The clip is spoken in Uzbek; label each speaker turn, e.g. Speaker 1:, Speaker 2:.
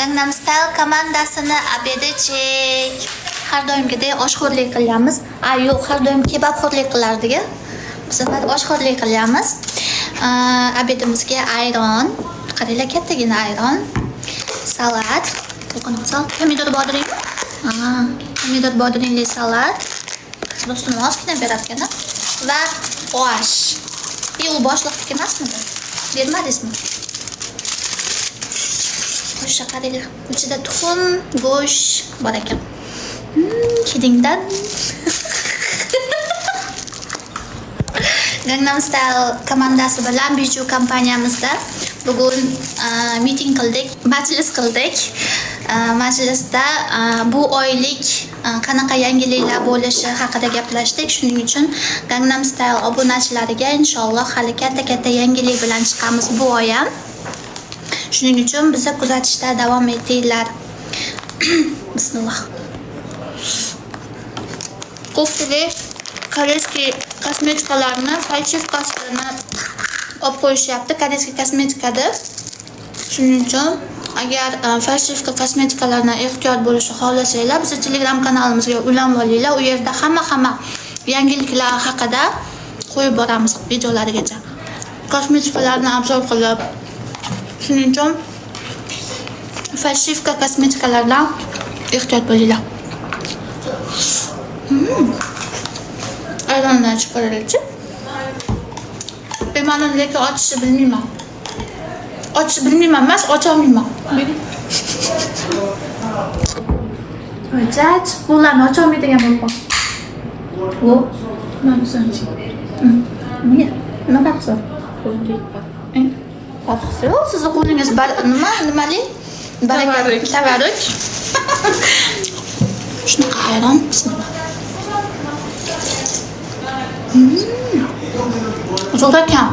Speaker 1: Gangnam Style komandasini obedichek. Har doimgidek oshxo'rlik qilyapmiz. Yo'q, har doim kebabxo'rlik qilardik. Bu safar oshxo'rlik qilyapmiz. Obedimizga ayron, qaranglar kattagina ayron, salat, pomidor bodring. Pomidor bodringli salat. Do'stim ozgina berarkan va osh. U boshliqniki emasmidi? Bermadingizmi? O'sha qaranglar, ichida tuxum, go'sht bor ekan. Hidingdan. Gangnam Style komandasi bilan Biju kompaniyamizda bugun meeting qildik, majlis qildik. Majlisda bu oylik qanaqa yangiliklar bo'lishi haqida gaplashdik. Shuning uchun Gangnam Style obunachilariga inshaalloh hali katta yangilik bilan chiqamiz bu oy ham. Shuning uchun bizni kuzatishda davom etinglar. Bismillah. Ko'pchilik koreyskiy kosmetikalarni falsifkasini olib qo'yishyapti. Koreyskiy kosmetikada. Shuning uchun agar falsifka kosmetikalarni ehtiyot bo'lishni xohlasanglar, bizni Telegram kanalimizga ulanib olinglar. U yerda hamma yangiliklar haqida qo'yib boramiz videolarigacha. Kosmetikalarni obzor qilib. Shuning uchun falsifka kosmetikalardan ehtiyot bo'linglar. Ayrondan chiqaraylik-chi. Bemalol lekin ochishni bilmayman. Ochishni bilmayman emas, ocha olmayman. Hojat, qo'llarni ocha olmaydigan bo'lib. Bu mana shuncha. Nima qilsa? Sizni qo'lingiz nimali? Tabarruk. Shunaqa ayron. Zo'r ekan.